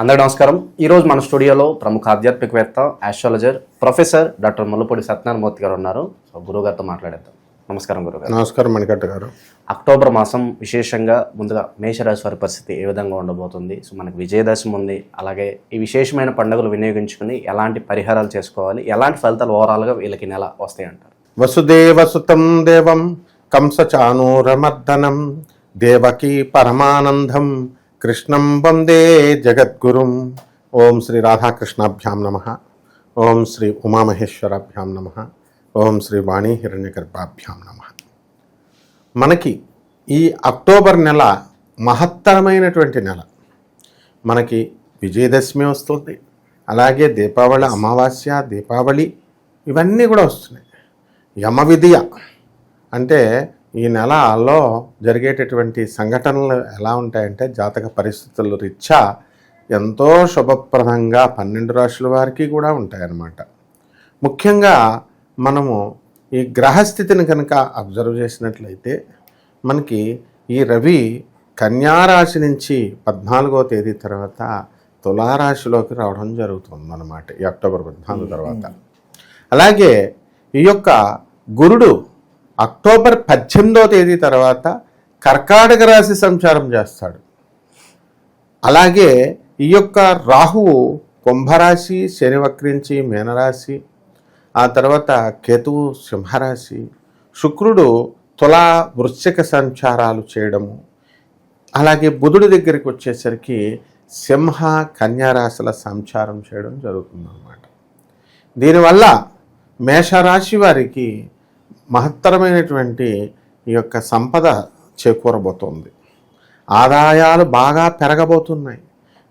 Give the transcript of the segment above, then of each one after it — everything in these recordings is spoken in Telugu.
అందరికీ నమస్కారం. ఈరోజు మన స్టూడియోలో ప్రముఖ ఆధ్యాత్మికవేత్త astrologer professor doctor Mullapudi Satyanarayana Murthy గారు ఉన్నారు. సో గురువుగారితో మాట్లాడేద్దాం. నమస్కారం గురుగారు. నమస్కారం మణికట్ట గారు. అక్టోబర్ మాసం విశేషంగా ముందుగా మేషరాశి వారి పరిస్థితి ఏ విధంగా ఉండబోతుంది? సో మనకి విజయదశమి ఉంది. అలాగే ఈ విశేషమైన పండుగలు వినియోగించుకుని ఎలాంటి పరిహారాలు చేసుకోవాలి, ఎలాంటి ఫలితాలు ఓవరాల్గా వీళ్ళకి నెల వస్తాయి అంటారు? వసుదేవసుతం దేవం కంసచానూరమర్దనం దేవకీ పరమానందం కృష్ణం వందే జగద్గురుం. ఓం శ్రీ రాధాకృష్ణాభ్యాం నమ. ఓం శ్రీ ఉమామహేశ్వరాభ్యాం నమ. ఓం శ్రీ వాణీ హిరణ్యగర్భాభ్యాం నమ. మనకి ఈ అక్టోబర్ నెల మహత్తరమైనటువంటి నెల. మనకి విజయదశమి వస్తుంది, అలాగే దీపావళి, అమావాస్య, దీపావళి ఇవన్నీ కూడా వస్తున్నాయి. యమ విద్య అంటే ఈ నెలలో జరిగేటటువంటి సంఘటనలు ఎలా ఉంటాయంటే జాతక పరిస్థితుల రీత్యా ఎంతో శుభప్రదంగా 12 రాశుల వారికి కూడా ఉంటాయన్నమాట. ముఖ్యంగా మనము ఈ గ్రహస్థితిని కనుక అబ్జర్వ్ చేసినట్లయితే మనకి ఈ రవి కన్యారాశి నుంచి 14వ తేదీ తర్వాత తులారాశిలోకి రావడం జరుగుతుందన్నమాట ఈ అక్టోబర్ 14 తర్వాత. అలాగే ఈ యొక్క గురుడు అక్టోబర్ 18వ తేదీ తర్వాత కర్కాటక రాశి సంచారం చేస్తాడు. అలాగే ఈ యొక్క రాహువు కుంభరాశి, శని వక్రించి మీనరాశి, ఆ తర్వాత కేతువు సింహరాశి, శుక్రుడు తులా వృశ్చిక సంచారాలు చేయడము, అలాగే బుధుడి దగ్గరికి వచ్చేసరికి సింహ కన్యారాశుల సంచారం చేయడం జరుగుతుందన్నమాట. దీనివల్ల మేషరాశి వారికి మహత్తరమైనటువంటి ఈ యొక్క సంపద చేకూరబోతోంది. ఆదాయాలు బాగా పెరగబోతున్నాయి.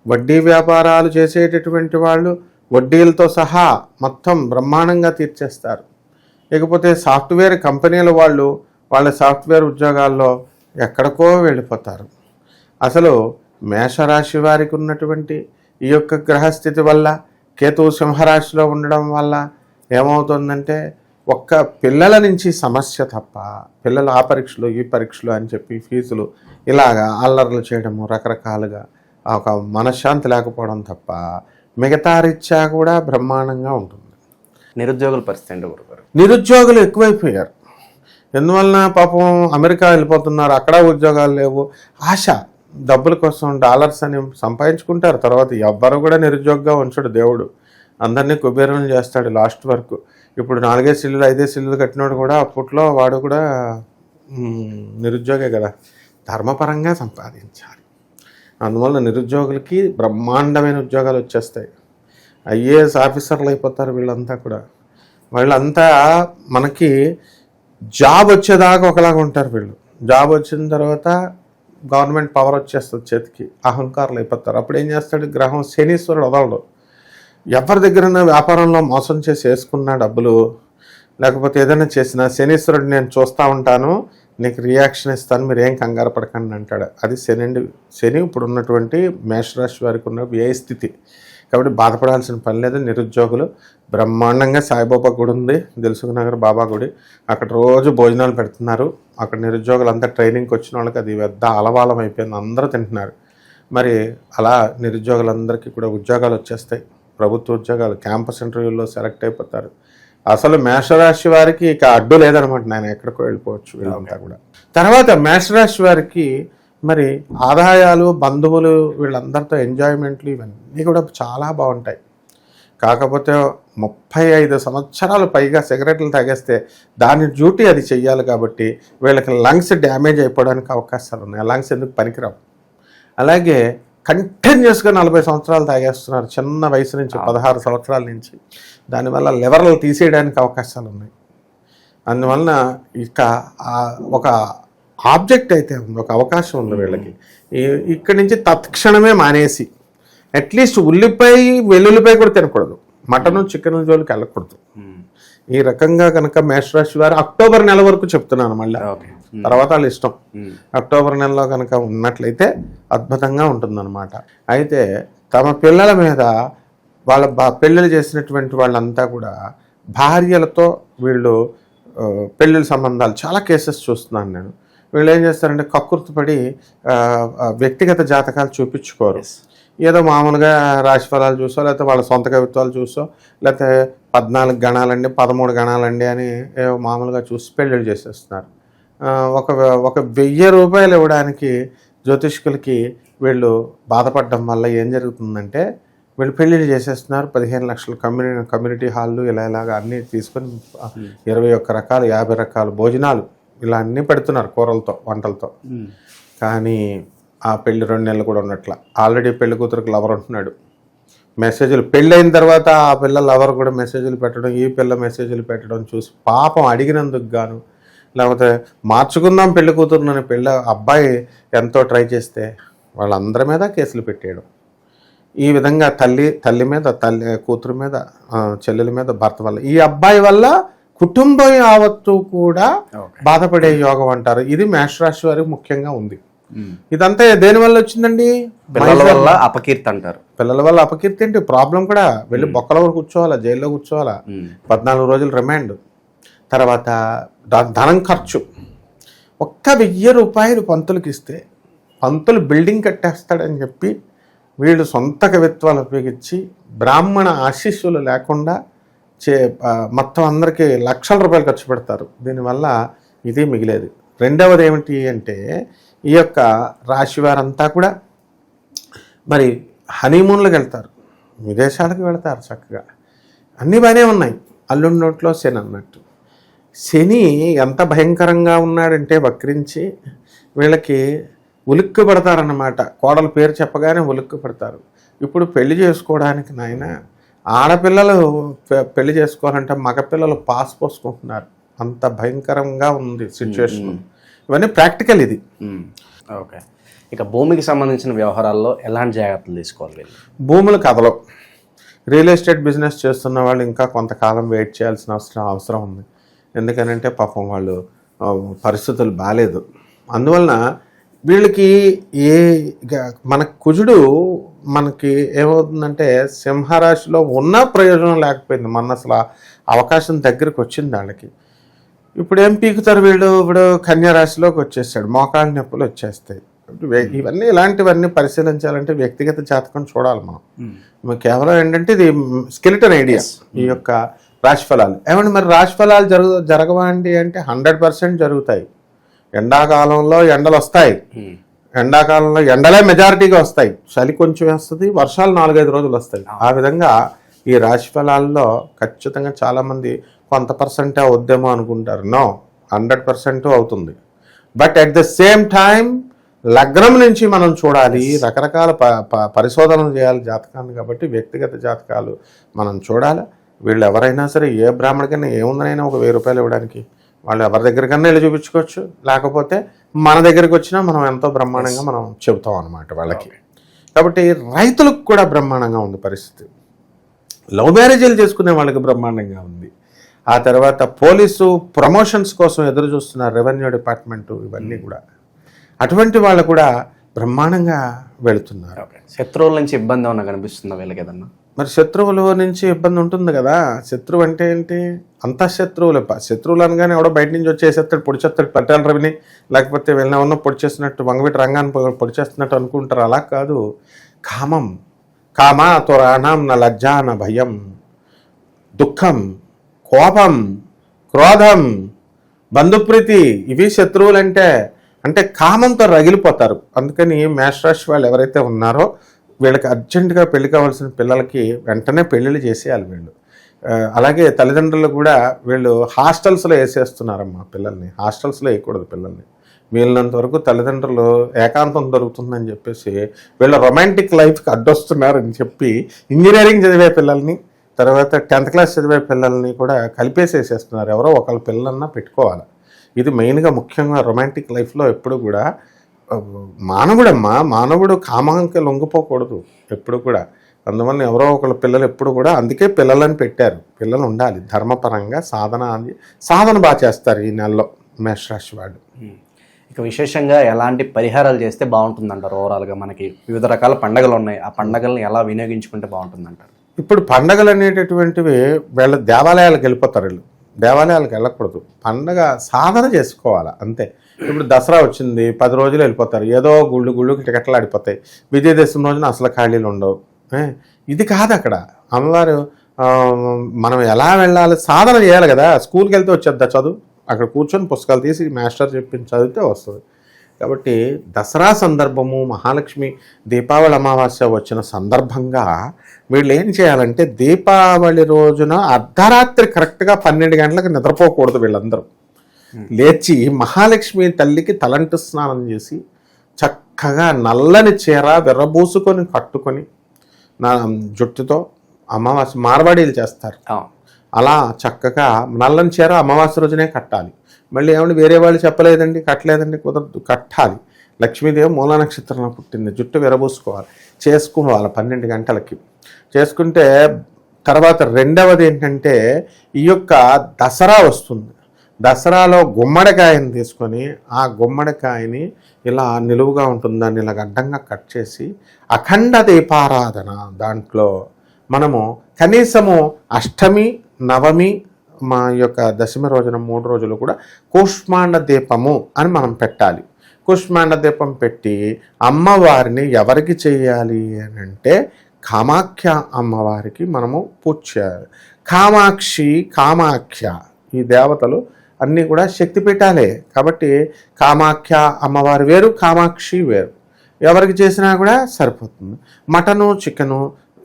వడ్డీ వ్యాపారాలు చేసేటటువంటి వాళ్ళు వడ్డీలతో సహా మొత్తం బ్రహ్మాండంగా తీర్చేస్తారు. లేకపోతే సాఫ్ట్వేర్ కంపెనీల వాళ్ళు వాళ్ళ సాఫ్ట్వేర్ ఉద్యోగాల్లో ఎక్కడికో వెళ్ళిపోతారు. అసలు మేషరాశి వారికి ఉన్నటువంటి ఈ యొక్క గ్రహస్థితి వల్ల, కేతువు సింహరాశిలో ఉండడం వల్ల ఏమవుతుందంటే ఒక్క పిల్లల నుంచి సమస్య తప్ప, పిల్లలు ఆ పరీక్షలు ఈ పరీక్షలు అని చెప్పి ఫీజులు ఇలాగా అల్లర్లు చేయడము, రకరకాలుగా ఒక మనశ్శాంతి లేకపోవడం తప్ప మిగతా రీత్యా కూడా బ్రహ్మాండంగా ఉంటుంది. నిరుద్యోగుల పరిస్థితి ఏంటి గురుగారు? నిరుద్యోగులు ఎక్కువైపోయారు. ఎందువలన పాపం అమెరికా వెళ్ళిపోతున్నారు, అక్కడ ఉద్యోగాలు లేవు. ఆశ డబ్బుల కోసం డాలర్స్ అని సంపాదించుకుంటారు. తర్వాత ఎవ్వరు కూడా నిరుద్యోగంగా ఉంచడు దేవుడు. అందరినీ కుబేరులను చేస్తాడు లాస్ట్ వరకు. ఇప్పుడు 4 సిల్లులు 5 సిల్లులు కట్టినోడు కూడా అప్పట్లో వాడు కూడా నిరుద్యోగే కదా. ధర్మపరంగా సంపాదించాలి. అందువల్ల నిరుద్యోగులకి బ్రహ్మాండమైన ఉద్యోగాలు వచ్చేస్తాయి. ఐఏఎస్ ఆఫీసర్లు అయిపోతారు వీళ్ళంతా కూడా. వాళ్ళంతా మనకి జాబ్ వచ్చేదాకా ఒకలాగా ఉంటారు వీళ్ళు. జాబ్ వచ్చిన తర్వాత గవర్నమెంట్ పవర్ వచ్చేస్తుంది చేతికి, అహంకారులు అయిపోతారు. అప్పుడు ఏం చేస్తాడు గ్రహం శనీశ్వరుడు వదలడు. ఎవరి దగ్గరైనా వ్యాపారంలో మోసం చేసి వేసుకున్న డబ్బులు, లేకపోతే ఏదైనా చేసినా శనీశ్వరుడు నేను చూస్తూ ఉంటాను, నీకు రియాక్షన్ ఇస్తాను, మీరు ఏం కంగారు పడకండి అంటాడు. అది శని ఇప్పుడు ఉన్నటువంటి మేషరాశి వారికి ఉన్న వ్యయ స్థితి. కాబట్టి బాధపడాల్సిన పని లేదు. నిరుద్యోగులు బ్రహ్మాండంగా సాయిబాబా గుడి ఉంది, దిల్సుఖ్నగర్ బాబా గుడి, అక్కడ రోజు భోజనాలు పెడుతున్నారు. అక్కడ నిరుద్యోగులు అంతా ట్రైనింగ్కి వచ్చిన వాళ్ళకి అది పెద్ద అలవాలం అయిపోయింది, అందరూ తింటున్నారు. మరి అలా నిరుద్యోగులందరికీ కూడా ఉద్యోగాలు వచ్చేస్తాయి. ప్రభుత్వ ఉద్యోగాలు, క్యాంపస్ ఇంటర్వ్యూల్లో సెలెక్ట్ అయిపోతారు. అసలు మేషరాశి వారికి ఇక అడ్డు లేదనమాట, నేను ఎక్కడికో వెళ్ళిపోవచ్చు వీళ్ళంతా కూడా. తర్వాత మేషరాశి వారికి మరి ఆదాయాలు, బంధువులు, వీళ్ళందరితో ఎంజాయ్మెంట్లు ఇవన్నీ కూడా చాలా బాగుంటాయి. కాకపోతే 35 సంవత్సరాలు పైగా సిగరెట్లు తాగేస్తే దాని డ్యూటీ అది చెయ్యాలి. కాబట్టి వీళ్ళకి లంగ్స్ డ్యామేజ్ అయిపోవడానికి అవకాశాలు ఉన్నాయి. లంగ్స్ ఎందుకు పనికిరావు. అలాగే కంటిన్యూస్గా 40 సంవత్సరాలు తాగేస్తున్నారు చిన్న వయసు నుంచి, 16 సంవత్సరాల నుంచి. దానివల్ల లివర్లు తీసేయడానికి అవకాశాలు ఉన్నాయి. అందువలన ఇక ఒక ఆబ్జెక్ట్ అయితే ఉంది, ఒక అవకాశం ఉంది వీళ్ళకి. ఇక్కడి నుంచి తత్క్షణమే మానేసి అట్లీస్ట్ ఉల్లిపాయ, వెల్లుల్లిపాయ కూడా తినకూడదు, మటను చికెన్ జోలికి వెళ్ళకూడదు. ఈ రకంగా కనుక మేషరాశి వారు అక్టోబర్ నెల వరకు చెప్తున్నాను, మళ్ళీ తర్వాత వాళ్ళ ఇష్టం. అక్టోబర్ నెలలో కనుక ఉన్నట్లయితే అద్భుతంగా ఉంటుందన్నమాట. అయితే తమ పిల్లల మీద వాళ్ళ పెళ్ళిళ్ళు చేసినటువంటి వాళ్ళంతా కూడా భార్యలతో వీళ్ళు పెళ్ళిళ్ళ సంబంధాలు చాలా కేసెస్ చూస్తున్నాను నేను. వీళ్ళు ఏం చేస్తారంటే కక్కుర్తిపడి వ్యక్తిగత జాతకాలు చూపించుకోరు. ఏదో మామూలుగా రాశి ఫలాలు చూసో, లేకపోతే వాళ్ళ సొంత కవిత్వాలు చూసో, లేకపోతే 14 గణాలండి 13 గణాలండి అని ఏవో మామూలుగా చూసి పెళ్ళిళ్ళు చేసేస్తున్నారు. ఒక ₹1000 ఇవ్వడానికి జ్యోతిష్కులకి వీళ్ళు బాధపడడం వల్ల ఏం జరుగుతుందంటే వీళ్ళు పెళ్ళిళ్ళు చేసేస్తున్నారు. 15 లక్షల కమ్యూనిటీ హాళ్ళు ఇలాగా అన్నీ తీసుకొని 21 రకాలు 50 రకాల భోజనాలు ఇలా అన్నీ పెడుతున్నారు కూరలతో వంటలతో. కానీ ఆ పెళ్ళి 2 నెలలు కూడా ఉన్నట్ల. ఆల్రెడీ పెళ్లి కూతురికి లవర్ ఉంటున్నాడు. మెసేజ్లు పెళ్ళైన తర్వాత ఆ పిల్ల లవర్ కూడా మెసేజ్లు పెట్టడం, ఈ పిల్ల మెసేజ్లు పెట్టడం చూసి పాపం అడిగినందుకు గాను, లేకపోతే మార్చుకుందాం పెళ్లి కూతురునని అబ్బాయి ఎంతో ట్రై చేస్తే వాళ్ళందరి మీద కేసులు పెట్టేయడం. ఈ విధంగా తల్లి మీద కూతురు మీద చెల్లెల మీద భర్త వల్ల, ఈ అబ్బాయి వల్ల కుటుంబం యావత్తు కూడా బాధపడే యోగం అంటారు. ఇది మేషరాశి వారికి ముఖ్యంగా ఉంది. ఇదంతా దేని వల్ల వచ్చిందండి? పిల్లల వల్ల అపకీర్తి అంటారు. పిల్లల వల్ల అపకీర్తి ఏంటి? ప్రాబ్లం కూడా వెళ్ళి బొక్కలో కూర్చోవాలా, జైల్లో కూర్చోవాలా, 14 రోజులు రిమాండ్, తర్వాత ధనం ఖర్చు. ఒక్క ₹1000 పంతులకి ఇస్తే పంతులు బిల్డింగ్ కట్టేస్తాడని చెప్పి వీళ్ళు సొంత కవిత్వాలు ఉపయోగించి బ్రాహ్మణ ఆశీస్సులు లేకుండా మొత్తం అందరికీ లక్షల రూపాయలు ఖర్చు పెడతారు. దీనివల్ల ఇది మిగిలేదు. రెండవది ఏమిటి అంటే ఈ యొక్క రాశి వారంతా కూడా మరి హనీమూన్లకు వెళ్తారు, విదేశాలకు వెళ్తారు, చక్కగా అన్నీ బాగానే ఉన్నాయి. అల్లుడి నోట్లో శని అన్నట్టు. శని ఎంత భయంకరంగా ఉన్నాడంటే వక్రించి వీళ్ళకి ఉలిక్కు పడతారన్నమాట. కోడల పేరు చెప్పగానే ఉలిక్కు పడతారు. ఇప్పుడు పెళ్లి చేసుకోవడానికి నాయన ఆడపిల్లలు పెళ్లి చేసుకోవాలంటే మగపిల్లలు పాస్ పోసుకుంటున్నారు. అంత భయంకరంగా ఉంది సిచ్యువేషన్. ఇవన్నీ ప్రాక్టికల్. ఇది ఓకే. ఇక భూమికి సంబంధించిన వ్యవహారాల్లో ఎలాంటి జాగ్రత్తలు తీసుకోవాలి? భూములు కథలో రియల్ ఎస్టేట్ బిజినెస్ చేస్తున్న వాళ్ళు ఇంకా కొంతకాలం వెయిట్ చేయాల్సిన అవసరం ఉంది. ఎందుకనంటే పాపం వాళ్ళు పరిస్థితులు బాగాలేదు. అందువలన వీళ్ళకి మన కుజుడు మనకి ఏమవుతుందంటే సింహరాశిలో ఉన్న ప్రయోజనం లేకపోయింది. మన అసలు అవకాశం దగ్గరికి వచ్చింది వాళ్ళకి. ఇప్పుడు ఏం పీకుతారు వీళ్ళు? ఇప్పుడు కన్యారాశిలోకి వచ్చేసాడు, మోకాళ్ళ నొప్పులు వచ్చేస్తాయి. ఇలాంటివన్నీ పరిశీలించాలంటే వ్యక్తిగత జాతకం చూడాలి మనం. కేవలం ఏంటంటే ఇది స్కెలిటన్ ఐడియా ఈ యొక్క రాశి ఫలాలు. ఏమంటే మరి రాశి ఫలాలు జరగవండి అంటే 100% జరుగుతాయి. ఎండాకాలంలో ఎండలు వస్తాయి, ఎండాకాలంలో ఎండలే మెజారిటీగా వస్తాయి, చలి కొంచెం వస్తుంది, వర్షాలు 4-5 రోజులు వస్తాయి. ఆ విధంగా ఈ రాశి ఫలాల్లో ఖచ్చితంగా చాలామంది కొంత పర్సెంటే అవుద్దేమో అనుకుంటారు. నో, 100% అవుతుంది. But at the same time లగ్నం నుంచి మనం చూడాలి, రకరకాల పరిశోధనలు చేయాలి జాతకాన్ని. కాబట్టి వ్యక్తిగత జాతకాలు మనం చూడాలి. వీళ్ళు ఎవరైనా సరే ఏ బ్రాహ్మణికైనా ఏముందనైనా ఒక ₹1000 ఇవ్వడానికి వాళ్ళు ఎవరి దగ్గరికన్నా వెళ్ళి చూపించుకోవచ్చు. లేకపోతే మన దగ్గరికి వచ్చినా మనం ఎంతో బ్రహ్మాండంగా మనం చెబుతాం అన్నమాట వాళ్ళకి. కాబట్టి రైతులకు కూడా బ్రహ్మాండంగా ఉంది పరిస్థితి. లవ్ మ్యారేజీలు చేసుకునే వాళ్ళకి బ్రహ్మాండంగా ఉంది. ఆ తర్వాత పోలీసు ప్రమోషన్స్ కోసం ఎదురు చూస్తున్నారు, రెవెన్యూ డిపార్ట్మెంటు, ఇవన్నీ కూడా అటువంటి వాళ్ళు కూడా బ్రహ్మాండంగా వెళుతున్నారు. శత్రువుల నుంచి ఇబ్బంది ఏమన్నా కనిపిస్తుందా వీళ్ళకి ఏదన్నా? మరి శత్రువుల నుంచి ఇబ్బంది ఉంటుంది కదా. శత్రువు అంటే ఏంటి? అంతా శత్రువులు అనగానే ఎవడో బయట నుంచి వచ్చేసేస్తాడు, పొడిచేస్తాడు పట్టాల రవిని, లేకపోతే వెళ్ళిన పొడి చేస్తున్నట్టు వంగబెట్టి రంగాన్ని పొడి చేస్తున్నట్టు అనుకుంటారు. అలా కాదు. కామాతో రాణం నా లజ్జా నా భయం, దుఃఖం, కోపం, క్రోధం, బంధుప్రీతి, ఇవి శత్రువులు అంటే కామంతో రగిలిపోతారు. అందుకని మేషరాశి వాళ్ళు ఎవరైతే ఉన్నారో వీళ్ళకి అర్జెంటుగా పెళ్లి కావాల్సిన పిల్లలకి వెంటనే పెళ్ళిళ్ళు చేసేయాలి వీళ్ళు. అలాగే తల్లిదండ్రులు కూడా వీళ్ళు హాస్టల్స్లో వేసేస్తున్నారమ్మా పిల్లల్ని. హాస్టల్స్లో వేయకూడదు పిల్లల్ని. వీళ్ళంత వరకు తల్లిదండ్రులు ఏకాంతం దొరుకుతుందని చెప్పేసి వీళ్ళ రొమాంటిక్ లైఫ్కి అడ్డొస్తున్నారని చెప్పి ఇంజనీరింగ్ చదివే పిల్లల్ని, తర్వాత 10th క్లాస్ చదివే పిల్లల్ని కూడా కలిపేసేసేస్తున్నారు. ఎవరో ఒకళ్ళ పిల్లలన్నా పెట్టుకోవాలి. ఇది మెయిన్గా ముఖ్యంగా రొమాంటిక్ లైఫ్లో ఎప్పుడు కూడా మానవుడు కామానికి లొంగిపోకూడదు ఎప్పుడు కూడా. అందువల్ల ఎవరో ఒకళ్ళ పిల్లలు ఎప్పుడు కూడా, అందుకే పిల్లలని పెట్టారు. పిల్లలు ఉండాలి ధర్మపరంగా. సాధన బాగా చేస్తారు ఈ నెలలో మేషరాశి వాళ్ళు. ఇక విశేషంగా ఎలాంటి పరిహారాలు చేస్తే బాగుంటుందంటారు? ఓవరాల్గా మనకి వివిధ రకాల పండుగలు ఉన్నాయి, ఆ పండుగలను ఎలా వినియోగించుకుంటే బాగుంటుందంటారు? ఇప్పుడు పండుగలు అనేటటువంటివి వీళ్ళ దేవాలయాలకు వెళ్ళిపోతారు. వీళ్ళు దేవాలయాలకు వెళ్ళకూడదు. పండగ సాధన చేసుకోవాలి అంతే. ఇప్పుడు దసరా వచ్చింది, 10 రోజులు వెళ్ళిపోతారు, ఏదో గుళ్ళుకి టికెట్లు ఆడిపోతాయి. విజయదశమి రోజున అసలు ఖాళీలు ఉండవు. ఇది కాదు అక్కడ అమ్మవారు. మనం ఎలా వెళ్ళాలి, సాధన చేయాలి కదా. స్కూల్కి వెళ్తే వచ్చేద్దా చదువు, అక్కడ కూర్చొని పుస్తకాలు తీసి మాస్టర్ చెప్పించి చదివితే వస్తుంది. కాబట్టి దసరా సందర్భము, మహాలక్ష్మి దీపావళి అమావాస్య వచ్చిన సందర్భంగా వీళ్ళు ఏం చేయాలంటే దీపావళి రోజున అర్ధరాత్రి కరెక్ట్గా 12 గంటలకు నిద్రపోకూడదు. వీళ్ళందరూ లేచి మహాలక్ష్మి తల్లికి తలంటు స్నానం చేసి చక్కగా నల్లని చీర విర్రబూసుకొని కట్టుకొని జుట్టుతో అమావాస్య మార్వాడీలు చేస్తారు. అలా చక్కగా నల్లని చీర అమావాస్య రోజునే కట్టాలి. మళ్ళీ ఏమంటే వేరే వాళ్ళు చెప్పలేదండి, కట్టలేదండి, కుదరదు, కట్టాలి. లక్ష్మీదేవి మూల నక్షత్రంలో పుట్టింది, జుట్టు విరబూసుకోవాలి, చేసుకోవాలి 12 గంటలకి. చేసుకుంటే తర్వాత రెండవది ఏంటంటే ఈ యొక్క దసరా వస్తుంది. దసరాలో గుమ్మడికాయని తీసుకొని ఆ గుమ్మడికాయని ఇలా నిలువుగా ఉంటుంది, దాన్ని ఇలా అడ్డంగా కట్ చేసి అఖండ దీపారాధన దాంట్లో మనము కనీసము అష్టమి, నవమి, మా యొక్క దశమి రోజున 3 రోజులు కూడా కూష్మాండ దీపము అని మనం పెట్టాలి. కూష్మాండ దీపం పెట్టి అమ్మవారిని ఎవరికి చేయాలి అని అంటే కామాఖ్య అమ్మవారికి మనము పూజ చేయాలి. కామాఖ్య ఈ దేవతలు అన్నీ కూడా శక్తిపీఠాలే కాబట్టి కామాఖ్య అమ్మవారు వేరు, కామాక్షి వేరు. ఎవరికి చేసినా కూడా సరిపోతుంది. మటను, చికెను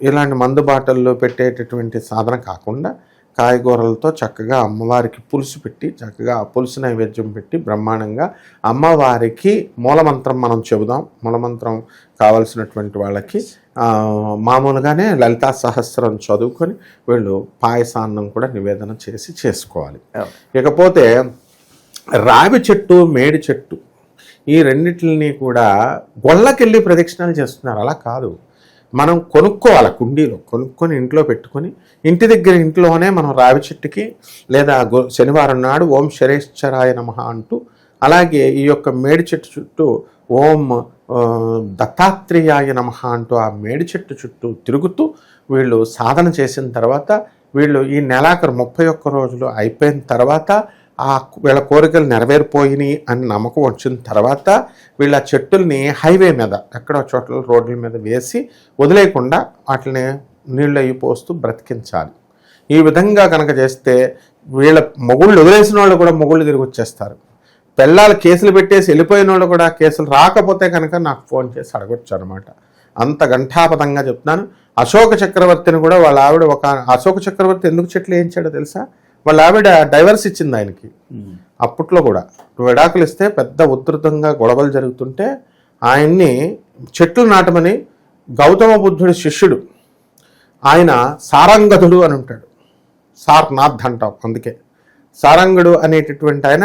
ఇలాంటి మందు బాటల్లో పెట్టేటటువంటి సాధన కాకుండా కాయగూరలతో చక్కగా అమ్మవారికి పులుసు పెట్టి చక్కగా పులుసు నైవేద్యం పెట్టి బ్రహ్మాండంగా అమ్మవారికి మూలమంత్రం మనం చెబుదాం. మూలమంత్రం కావలసినటువంటి వాళ్ళకి మామూలుగానే లలితా సహస్రం చదువుకొని వీళ్ళు పాయసాన్నం కూడా నివేదన చేసి చేసుకోవాలి. ఇకపోతే రావి చెట్టు, మేడి చెట్టు ఈ రెండిటిని కూడా గొల్లకెళ్ళి ప్రదక్షిణాలు చేస్తున్నారు. అలా కాదు, మనం కొనుక్కోవాలి, కుండీలో కొనుక్కొని ఇంట్లో పెట్టుకొని ఇంటి దగ్గర ఇంట్లోనే మనం రావి చెట్టుకి లేదా శనివారం నాడు ఓం శరేశ్వరాయ నమః అంటూ, అలాగే ఈ యొక్క మేడి చెట్టు చుట్టూ ఓం దత్తాత్రేయాయ నమః అంటూ ఆ మేడి చెట్టు చుట్టూ తిరుగుతూ వీళ్ళు సాధన చేసిన తర్వాత వీళ్ళు ఈ నెలాఖరు 31 రోజులు అయిపోయిన తర్వాత వీళ్ళ కోరికలు నెరవేరిపోయినాయి అని నమ్మకం వచ్చిన తర్వాత వీళ్ళ చెట్టుల్ని హైవే మీద ఎక్కడో చోట్ల రోడ్ల మీద వేసి వదిలేయకుండా వాటిని నీళ్ళు అయ్యి పోస్తూ బ్రతికించాలి. ఈ విధంగా కనుక చేస్తే వీళ్ళ మొగుళ్ళు వదిలేసిన వాళ్ళు కూడా మొగుళ్ళు తిరిగి వచ్చేస్తారు. పెళ్ళాలు కేసులు పెట్టేసి వెళ్ళిపోయిన వాళ్ళు కూడా కేసులు రాకపోతే కనుక నాకు ఫోన్ చేసి అడగొచ్చు అనమాట. అంత ఘంటాపథంగా చెప్తున్నాను. అశోక చక్రవర్తిని కూడా వాళ్ళ ఆవిడ అశోక చక్రవర్తి ఎందుకు చెట్లు వేయించాడో తెలుసా? వాళ్ళ ఆవిడ డైవర్స్ ఇచ్చింది ఆయనకి. అప్పట్లో కూడా విడాకులు ఇస్తే పెద్ద ఉధృతంగా గొడవలు జరుగుతుంటే ఆయన్ని చెట్లు నాటమని గౌతమ బుద్ధుడి శిష్యుడు ఆయన సారంగధుడు అని ఉంటాడు. సార్నాథ్ అంటాం, అందుకే సారంగుడు అనేటటువంటి ఆయన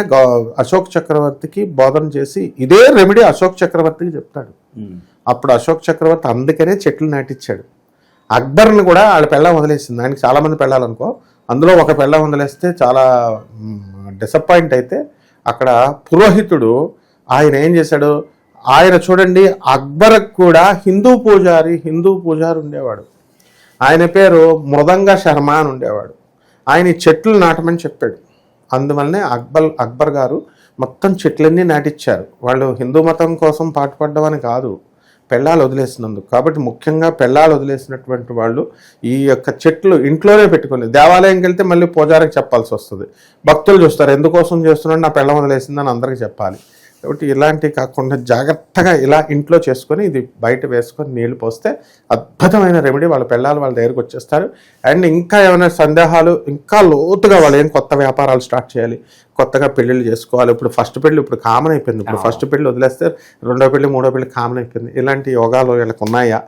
అశోక్ చక్రవర్తికి బోధన చేసి ఇదే రెమెడీ అశోక్ చక్రవర్తికి చెప్తాడు. అప్పుడు అశోక్ చక్రవర్తి అందుకనే చెట్లు నాటిచ్చాడు. అక్బర్ని కూడా వాళ్ళ పెళ్ళం వదిలేసింది. ఆయనకి చాలామంది పెళ్ళాలనుకో, అందులో ఒక పెళ్ళం వదిలేస్తే చాలా డిసప్పాయింట్ అయితే అక్కడ పురోహితుడు ఆయన ఏం చేశాడు, ఆయన చూడండి అక్బర్కి కూడా హిందూ పూజారి ఉండేవాడు. ఆయన పేరు మృదంగ శర్మ అని ఉండేవాడు. ఆయన చెట్లు నాటమని చెప్పాడు. అందువల్లనే అక్బర్ గారు మొత్తం చెట్లన్నీ నాటిచ్చారు. వాళ్ళు హిందూ మతం కోసం పాటుపడ్డమని కాదు, పెళ్ళాలు వదిలేసినందుకు. కాబట్టి ముఖ్యంగా పెళ్ళాలు వదిలేసినటువంటి వాళ్ళు ఈ యొక్క చెట్లు ఇంట్లోనే పెట్టుకోలేదు. దేవాలయంకి వెళ్తే మళ్ళీ పూజారికి చెప్పాల్సి వస్తుంది. భక్తులు చూస్తారు ఎందుకోసం చేస్తున్నాడు, నా పెళ్ళం వదిలేసిందని అందరికీ చెప్పాలి. కాబట్టి ఇలాంటివి కాకుండా జాగ్రత్తగా ఇలా ఇంట్లో చేసుకొని ఇది బయట వేసుకొని నీళ్లు పోస్తే అద్భుతమైన రెమెడీ. వాళ్ళ పెళ్ళాలు వాళ్ళ దగ్గరికి వచ్చేస్తారు. అండ్ ఇంకా ఏమైనా సందేహాలు, ఇంకా లోతుగా వాళ్ళు ఏం కొత్త వ్యాపారాలు స్టార్ట్ చేయాలి, కొత్తగా పెళ్ళిళ్ళు చేసుకోవాలి. ఇప్పుడు ఫస్ట్ పెళ్ళి ఇప్పుడు కామన్ అయిపోయింది. ఇప్పుడు ఫస్ట్ పెళ్ళి వదిలేస్తే రెండో పెళ్ళి మూడో పెళ్ళి కామన్ అయిపోయింది. ఇలాంటి యోగాలు వీళ్ళకి ఉన్నాయా?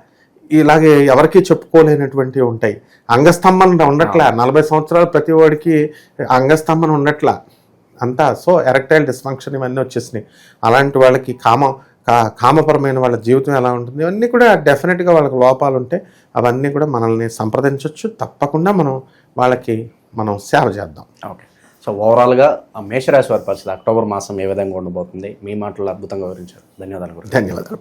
ఇలాగే ఎవరికి చెప్పుకోలేనటువంటివి ఉంటాయి. అంగస్తంభన ఉండట్లా, 40 సంవత్సరాలు ప్రతి వాడికి అంగస్తంభన ఉండట్లా అంతా. సో ఎరెక్టైల్ డిస్ఫంక్షన్ ఇవన్నీ వచ్చేసినాయి. అలాంటి వాళ్ళకి కామపరమైన వాళ్ళ జీవితం ఎలా ఉంటుంది, ఇవన్నీ కూడా డెఫినెట్గా వాళ్ళకి లోపాలు ఉంటే అవన్నీ కూడా మనల్ని సంప్రదించవచ్చు. తప్పకుండా వాళ్ళకి మనం సేవ చేద్దాం. ఓకే. సో ఓవరాల్గా మేషరాశి వారి పరిస్థితి అక్టోబర్ మాసం ఏ విధంగా ఉండబోతుంది మీ మాటలు అద్భుతంగా వివరించారు. ధన్యవాదాలు. ధన్యవాదాలు.